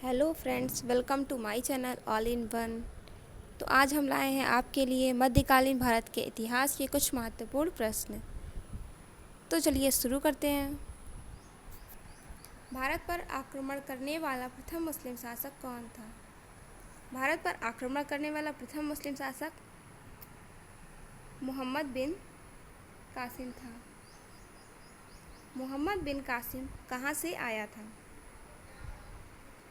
Hello friends, welcome to my channel all in one. तो आज हम लाए हैं आपके लिए मध्यकालीन भारत के इतिहास के कुछ महत्वपूर्ण प्रश्न। तो चलिए शुरू करते हैं। भारत पर आक्रमण करने वाला प्रथम मुस्लिम शासक कौन था? भारत पर आक्रमण करने वाला प्रथम मुस्लिम शासक मोहम्मद बिन कासिम था। मोहम्मद बिन कासिम कहाँ से आया था?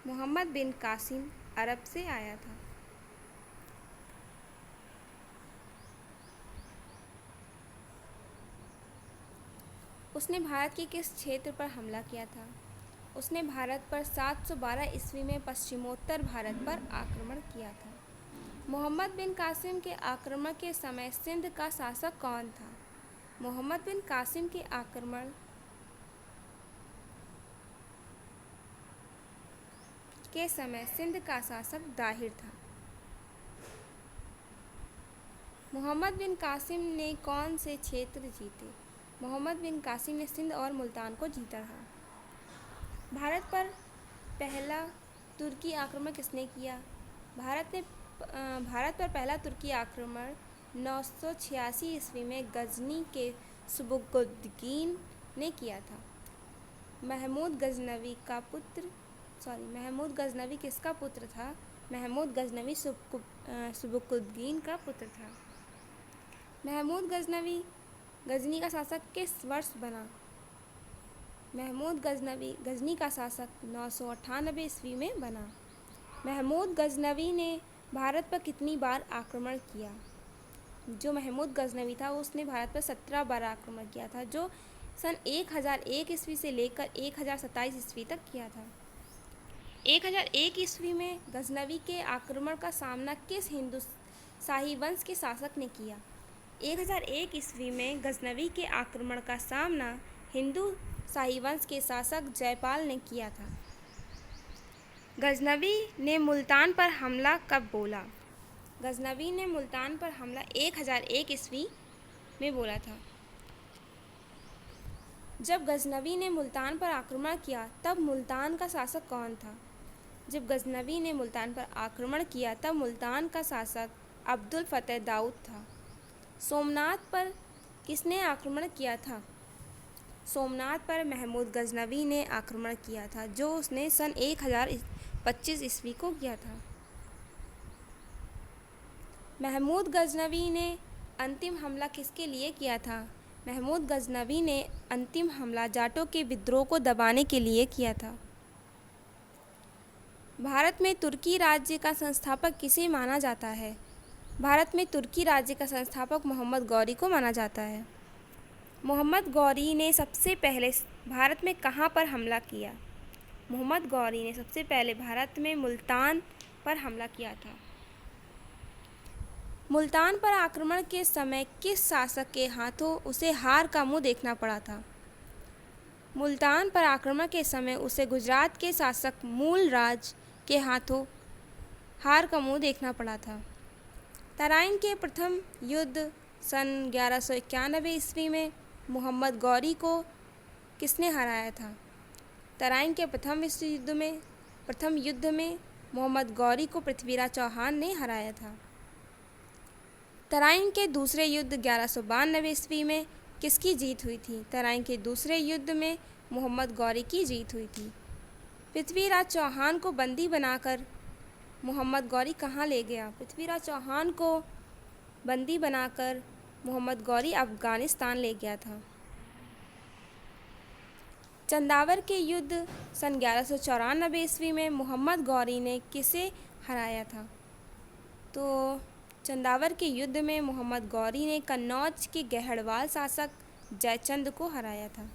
मोहम्मद बिन कासिम अरब से आया था। उसने भारत के किस क्षेत्र पर हमला किया था? उसने भारत पर 712 ईस्वी में पश्चिमोत्तर भारत पर आक्रमण किया था। मोहम्मद बिन कासिम के आक्रमण के समय सिंध का शासक कौन था? मोहम्मद बिन कासिम के आक्रमण के समय सिंध का शासक दाहिर था। मोहम्मद बिन कासिम ने कौन से क्षेत्र जीते? मोहम्मद बिन कासिम ने सिंध और मुल्तान को जीता था। भारत पर पहला तुर्की आक्रमण किसने किया? भारत पर पहला तुर्की आक्रमण 986 ईस्वी में गजनी के सुबुकुद्दीन ने किया था। महमूद गजनवी किसका पुत्र था? महमूद गजनवी सुबुकुद्दीन का पुत्र था। महमूद गजनी का शासक किस वर्ष बना? महमूद गजनी का शासक 998 ईस्वी में बना। महमूद गजनवी ने भारत पर कितनी बार आक्रमण किया? जो महमूद गजनवी था उसने भारत पर 17 बार आक्रमण किया था, जो सन 1001 ईस्वी से लेकर 1027 ईस्वी तक किया था। 1001 ईस्वी में गजनवी के आक्रमण का सामना किस हिंदू शाही वंश के शासक ने किया? 1001 ईस्वी में गजनवी के आक्रमण का सामना हिंदू शाही वंश के शासक जयपाल ने किया था। गजनवी ने मुल्तान पर हमला कब बोला? गजनवी ने मुल्तान पर हमला 1001 ईस्वी में बोला था। जब गजनवी ने मुल्तान पर आक्रमण किया तब मुल्तान का शासक कौन था? जब गजनवी ने मुल्तान पर आक्रमण किया तब मुल्तान का शासक अब्दुल फतेह दाऊद था। सोमनाथ पर किसने आक्रमण किया था? सोमनाथ पर महमूद गजनवी ने आक्रमण किया था, जो उसने सन 1025 ईस्वी को किया था। महमूद गजनवी ने अंतिम हमला किसके लिए किया था? महमूद गजनवी ने अंतिम हमला जाटों के विद्रोह को दबाने के लिए किया था। भारत में तुर्की राज्य का संस्थापक किसे माना जाता है? भारत में तुर्की राज्य का संस्थापक मोहम्मद गौरी को माना जाता है। मोहम्मद गौरी ने सबसे पहले भारत में कहाँ पर हमला किया? मोहम्मद गौरी ने सबसे पहले भारत में मुल्तान पर हमला किया था। मुल्तान पर आक्रमण के समय किस शासक के हाथों उसे हार का मुंह देखना पड़ा था? मुल्तान पर आक्रमण के समय उसे गुजरात के शासक मूलराज के हाथों हार का मुंह देखना पड़ा था। तराइन के प्रथम युद्ध सन 1191 ईस्वी में मोहम्मद गौरी को किसने हराया था? तराइन के प्रथम युद्ध में मोहम्मद गौरी को पृथ्वीराज चौहान ने हराया था। तराइन के दूसरे युद्ध 1192 ईस्वी में किसकी जीत हुई थी? तराइन के दूसरे युद्ध में मोहम्मद गौरी की जीत हुई थी। पृथ्वीराज चौहान को बंदी बनाकर मोहम्मद गौरी कहाँ ले गया? पृथ्वीराज चौहान को बंदी बनाकर मोहम्मद गौरी अफगानिस्तान ले गया था। चंदावर के युद्ध सन 1194 ईस्वी में मोहम्मद गौरी ने किसे हराया था? तो चंदावर के युद्ध में मोहम्मद गौरी ने कन्नौज के गहड़वाल शासक जयचंद को हराया था।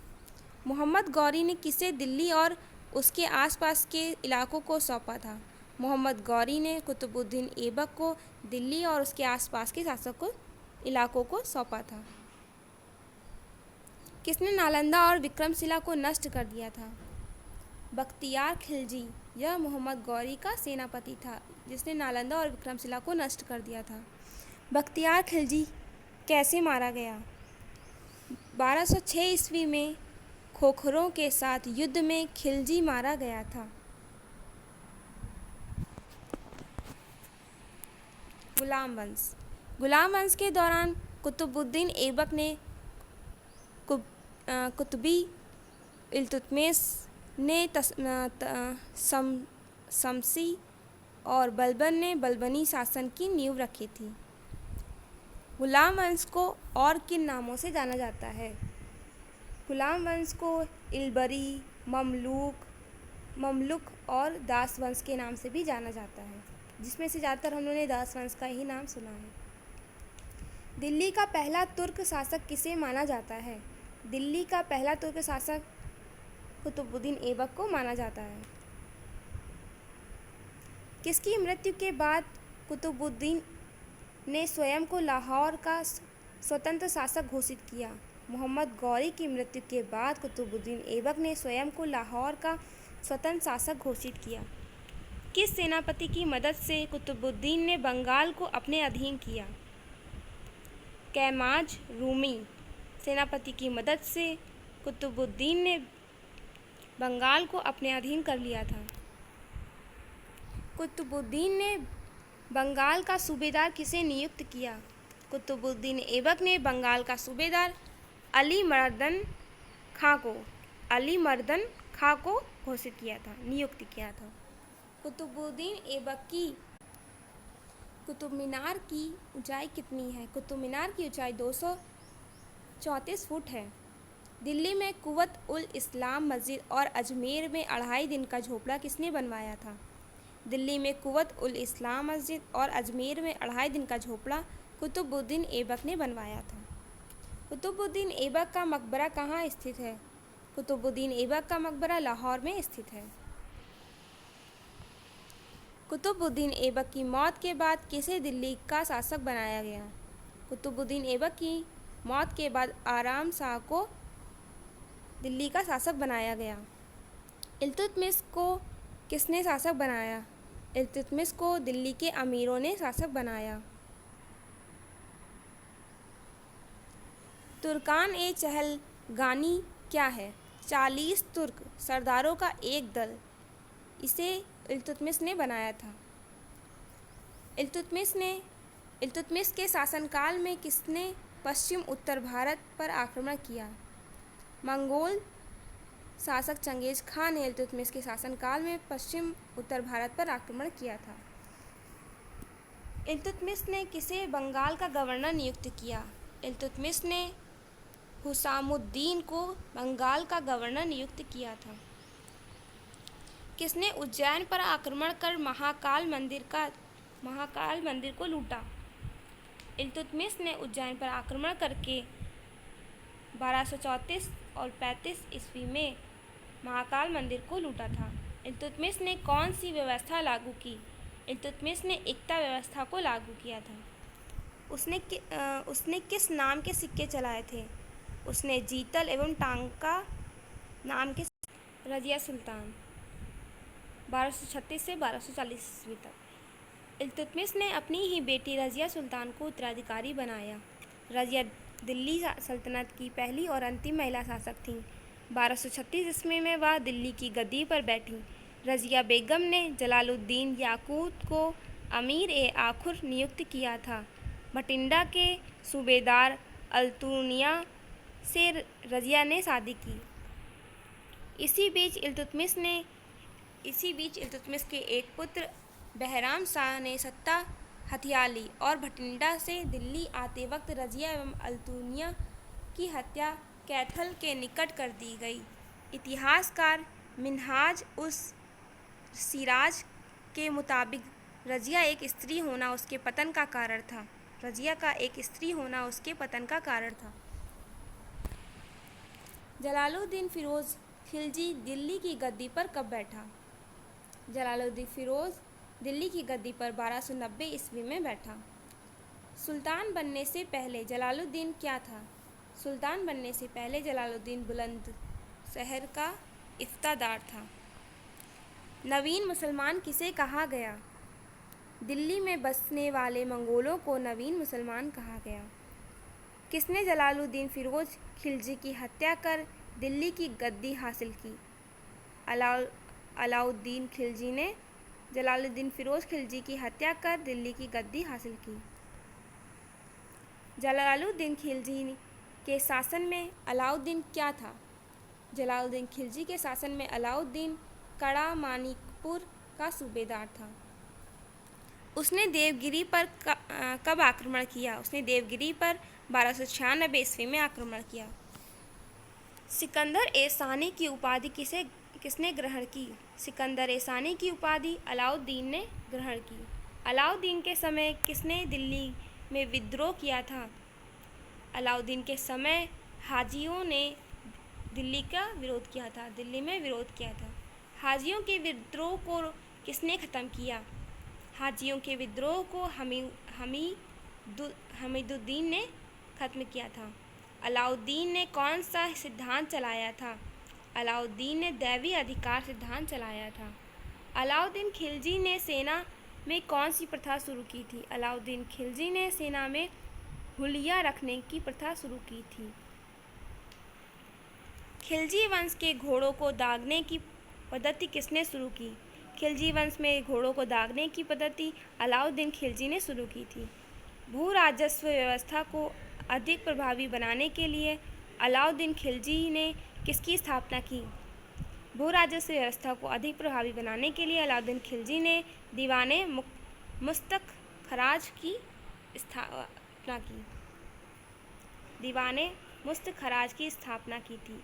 मोहम्मद गौरी ने किसे दिल्ली और उसके आसपास के इलाकों को सौंपा था? मोहम्मद गौरी ने कुतुबुद्दीन ऐबक को दिल्ली और उसके आसपास के इलाकों को सौंपा था। किसने नालंदा और विक्रमशिला को नष्ट कर दिया था? बख्तियार खिलजी। यह मोहम्मद गौरी का सेनापति था जिसने नालंदा और विक्रमशिला को नष्ट कर दिया था। बख्तियार खिलजी कैसे मारा गया? 1206 ईस्वी में खोखरों के साथ युद्ध में खिलजी मारा गया था। गुलाम वंश। गुलाम वंश के दौरान कुतुबुद्दीन ऐबक ने कुतुबी इल्तुतमिश ने शमसी और बलबन ने बलबनी शासन की नींव रखी थी। गुलाम वंश को और किन नामों से जाना जाता है? गुलाम वंश को इलबरी, ममलुक और दास वंश के नाम से भी जाना जाता है, जिसमें से ज़्यादातर हम लोगों ने दास वंश का ही नाम सुना है। दिल्ली का पहला तुर्क शासक किसे माना जाता है? दिल्ली का पहला तुर्क शासक कुतुबुद्दीन ऐबक को माना जाता है। किसकी मृत्यु के बाद कुतुबुद्दीन ने स्वयं को लाहौर का स्वतंत्र शासक घोषित किया? मोहम्मद गौरी की मृत्यु के बाद कुतुबुद्दीन ऐबक ने स्वयं को लाहौर का स्वतंत्र शासक घोषित किया। किस सेनापति की मदद से कुतुबुद्दीन ने बंगाल को अपने अधीन किया? कैमाज रूमी सेनापति की मदद से कुतुबुद्दीन ने बंगाल को अपने अधीन कर लिया था। कुतुबुद्दीन ने बंगाल का सूबेदार किसे नियुक्त किया? कुतुबुद्दीन ऐबक ने बंगाल का सूबेदार अली मर्दन खां को घोषित किया था, नियुक्त किया था। कुतुबुद्दीन ऐबक की कुतुब मीनार की ऊंचाई कितनी है? कुतुब मीनार की ऊंचाई 234 फुट है। दिल्ली में कुव्वत उल इस्लाम मस्जिद और अजमेर में 2.5 दिन का झोपड़ा किसने बनवाया था? दिल्ली में कुव्वत उल इस्लाम मस्जिद और अजमेर में 2.5 दिन का झोपड़ा कुतुबुद्दीन ऐबक ने बनवाया था। कुतुबुद्दीन ऐबक का मकबरा कहाँ स्थित है? कुतुबुद्दीन ऐबक का मकबरा लाहौर में स्थित है। कुतुबुद्दीन ऐबक की मौत के बाद किसे दिल्ली का शासक बनाया गया? कुतुबुद्दीन ऐबक की मौत के बाद आराम शाह को दिल्ली का शासक बनाया गया। इल्तुतमिश को किसने शासक बनाया? इल्तुतमिश को दिल्ली के अमीरों ने शासक बनाया। तुर्कान ए चहलगानी क्या है? 40 तुर्क सरदारों का एक दल। इसे इल्तुतमिश ने बनाया था। इल्तुतमिश के शासनकाल में किसने पश्चिम उत्तर भारत पर आक्रमण किया? मंगोल शासक चंगेज खान ने इल्तुतमिश के शासनकाल में पश्चिम उत्तर भारत पर आक्रमण किया था। इल्तुतमिश ने किसे बंगाल का गवर्नर नियुक्त किया? इल्तुतमिश ने हुसामुद्दीन को बंगाल का गवर्नर नियुक्त किया था। किसने उज्जैन पर आक्रमण कर महाकाल मंदिर को लूटा? इल्तुतमिश ने उज्जैन पर आक्रमण करके 1234 और 35 ईस्वी में महाकाल मंदिर को लूटा था। इल्तुतमिश ने कौन सी व्यवस्था लागू की? इल्तुतमिश ने एकता व्यवस्था को लागू किया था। उसने किस नाम के सिक्के चलाए थे? उसने जीतल एवं टांका नाम के। रजिया सुल्तान 1236 से 1240 ईस्वी तक। इल्तुतमिश ने अपनी ही बेटी रजिया सुल्तान को उत्तराधिकारी बनाया। रजिया दिल्ली सल्तनत की पहली और अंतिम महिला शासक थीं। 1236 ईस्वी में वह दिल्ली की गद्दी पर बैठी। रजिया बेगम ने जलालुद्दीन याकूत को अमीर ए आखुर नियुक्त किया था। भटिंडा के सूबेदार अल्तुनिया से रजिया ने शादी की। इसी बीच इल्तुतमिश के एक पुत्र बहराम शाह ने सत्ता हथिया ली और भटिंडा से दिल्ली आते वक्त रजिया एवं अल्तुनिया की हत्या कैथल के निकट कर दी गई। इतिहासकार मिन्हाज उस सिराज के मुताबिक रजिया एक स्त्री होना उसके पतन का कारण था। जलालुद्दीन फिरोज खिलजी दिल्ली की गद्दी पर कब बैठा? जलालुद्दीन फिरोज दिल्ली की गद्दी पर 1290 ईस्वी में बैठा। सुल्तान बनने से पहले जलालुद्दीन क्या था? सुल्तान बनने से पहले जलालुद्दीन बुलंदशहर का इफ्तादार था। नवीन मुसलमान किसे कहा गया? दिल्ली में बसने वाले मंगोलों को नवीन मुसलमान कहा गया। किसने जलालुद्दीन फिरोज खिलजी की हत्या कर दिल्ली की गद्दी हासिल की? अलाउद्दीन खिलजी ने जलालुद्दीन फिरोज खिलजी की हत्या कर दिल्ली की गद्दी हासिल की। जलालुद्दीन खिलजी के शासन में अलाउद्दीन क्या था? जलालुद्दीन खिलजी के शासन में अलाउद्दीन कड़ा मानिकपुर का सूबेदार था। उसने देवगिरी पर कब आक्रमण किया? उसने देवगिरी पर 1296 ईस्वी में आक्रमण किया। सिकंदर ए सानी की उपाधि किसने ग्रहण की? सिकंदर ए सानी की उपाधि अलाउद्दीन ने ग्रहण की। अलाउद्दीन के समय किसने दिल्ली में विद्रोह किया था? अलाउद्दीन के समय हाजियों ने दिल्ली का विरोध किया था, दिल्ली में विरोध किया था। हाजियों के विद्रोह को किसने ख़त्म किया? हाजियों के विद्रोह को हमीदुद्दीन ने ख़त्म किया था। अलाउद्दीन ने कौन सा सिद्धांत चलाया था? अलाउद्दीन ने दैवी अधिकार सिद्धांत चलाया था। अलाउद्दीन खिलजी ने सेना में कौन सी प्रथा शुरू की थी? अलाउद्दीन खिलजी ने सेना में हुलिया रखने की प्रथा शुरू की थी। खिलजी वंश के घोड़ों को दागने की पद्धति किसने शुरू की? खिलजी वंश में घोड़ों को दागने की पद्धति अलाउद्दीन खिलजी ने शुरू की थी। भू राजस्व व्यवस्था को अधिक प्रभावी बनाने के लिए अलाउद्दीन खिलजी ने किसकी स्थापना की? भू राजस्व व्यवस्था को अधिक प्रभावी बनाने के लिए अलाउद्दीन खिलजी ने दीवाने मुस्तक खराज की स्थापना की। दीवाने मुस्त खराज की स्थापना की थी।